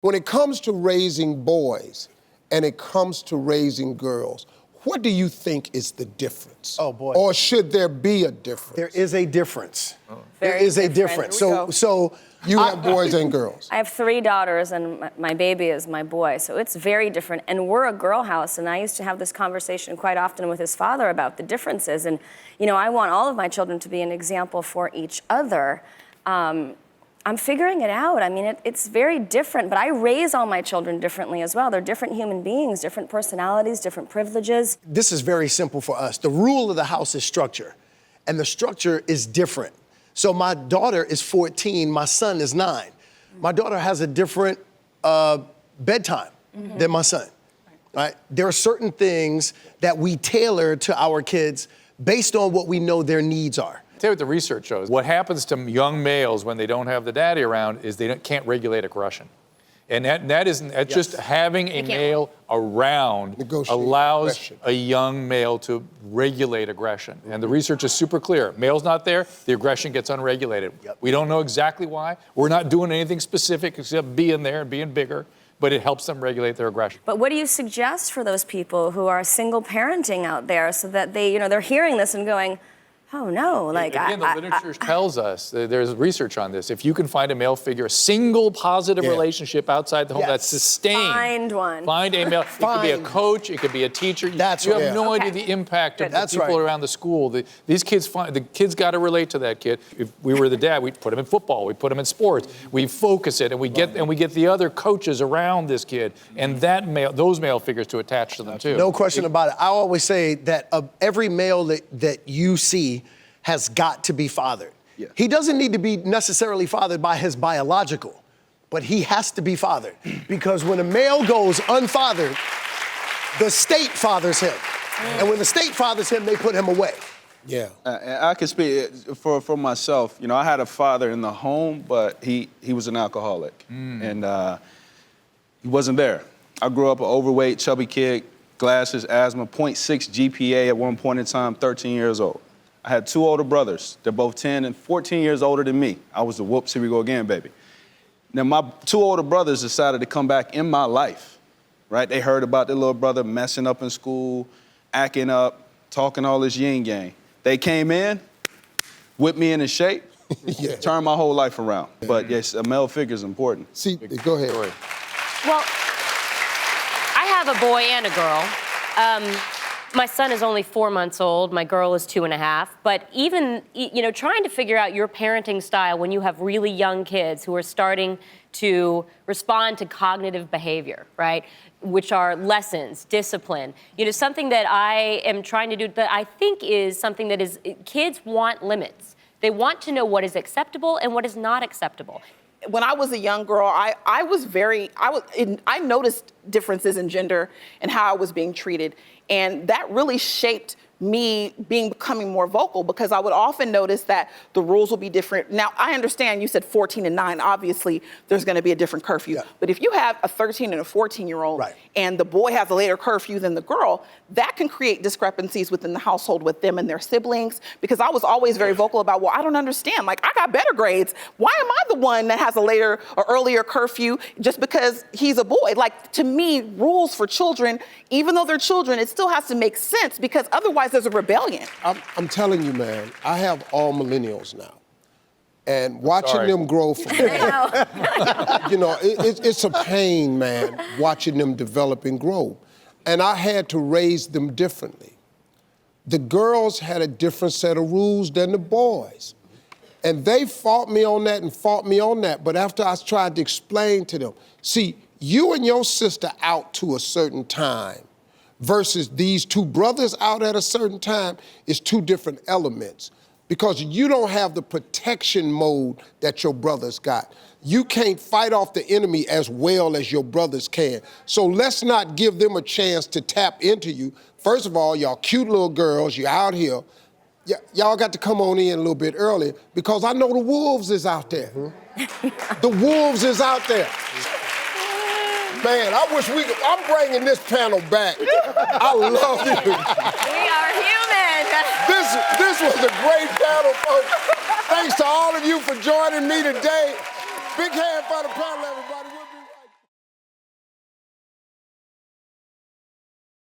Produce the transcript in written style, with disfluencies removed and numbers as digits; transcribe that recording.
When it comes to raising boys and it comes to raising girls, what do you think is the difference? Oh, boy. Or should there be a difference? There is a difference. Oh. There is a difference. So you have boys and girls. I have 3 daughters, and my baby is my boy, so it's very different. And we're a girl house, and I used to have this conversation quite often with his father about the differences. And, you know, I want all of my children to be an example for each other. I'm figuring it out. I mean, it's very different, but I raise all my children differently as well. They're different human beings, different personalities, different privileges. this is very simple for us. The rule of the house is structure, and the structure is different. So my daughter is 14, my son is 9. My daughter has a different bedtime than my son, right? There are certain things that we tailor to our kids based on what we know their needs are. Tell you what the research shows. What happens to young males when they don't have the daddy around is they can't regulate aggression. And that's just having a male around allows aggression. a young male to regulate aggression. And the research is super clear. Male's not there, the aggression gets unregulated. We don't know exactly why. We're not doing anything specific except being there and being bigger, but it helps them regulate their aggression. But what do you suggest for those people who are single parenting out there so that they, you know, they're hearing this and going, oh no, like Again, the literature tells us, there's research on this, if you can find a male figure, a single positive relationship outside the home that's sustained. Find one. Find a male. It could be a coach, it could be a teacher. You have no idea the impact of the people around the school. These kids, the kids got to relate to that kid. If we were the dad, we'd put him in football, we put him in sports, we focus it, and we get the other coaches around this kid, and those male figures to attach to them too. No question about it. I always say that every male that you see has got to be fathered. Yeah. He doesn't need to be necessarily fathered by his biological, but he has to be fathered. Because when a male goes unfathered, the state fathers him. And when the state fathers him, they put him away. Yeah. I can speak for myself. You know, I had a father in the home, but he was an alcoholic. And he wasn't there. I grew up an overweight, chubby kid, glasses, asthma, 0.6 GPA at one point in time, 13 years old. I had 2 older brothers. They're both 10 and 14 years older than me. I was the whoops, here we go again, baby. Now, my 2 older brothers decided to come back in my life, right? They heard about their little brother messing up in school, acting up, talking all this yin yang. They came in, whipped me into shape, turned my whole life around. But yes, a male figure is important. See, go ahead. Well, I have a boy and a girl. My son is only 4 months old. My girl is 2.5. But even, you know, trying to figure out your parenting style when you have really young kids who are starting to respond to cognitive behavior, right? Which are lessons, discipline. You know, something that I am trying to do that I think is something that is, kids want limits. They want to know what is acceptable and what is not acceptable. When I was a young girl, I noticed differences in gender and how I was being treated. And that really shaped me becoming more vocal, because I would often notice that the rules will be different. Now, I understand you said 14 and 9. Obviously, there's going to be a different curfew. Yeah. But if you have a 13 and a 14-year-old and the boy has a later curfew than the girl, that can create discrepancies within the household with them and their siblings. Because I was always very vocal about, well, I don't understand. Like, I got better grades. Why am I the one that has a later or earlier curfew just because he's a boy? Like, to me, rules for children, even though they're children, it still has to make sense, because otherwise there's a rebellion. I'm telling you, man, I have all millennials now. And watching them grow from there, you know, it's a pain, man, watching them develop and grow. And I had to raise them differently. The girls had a different set of rules than the boys. And they fought me on that and fought me on that. But after I tried to explain to them, see, you and your sister out to a certain time versus these 2 brothers out at a certain time is 2 different elements, because you don't have the protection mode that your brothers got. You can't fight off the enemy as well as your brothers can. So let's not give them a chance to tap into you. First of all, y'all cute little girls, you're out here. Y'all got to come on in a little bit early, because I know the wolves is out there. The wolves is out there. Man, I wish I'm bringing this panel back. I love you. We are human. This was a great panel, folks. Thanks to all of you for joining me today. Big hand for the panel, everybody.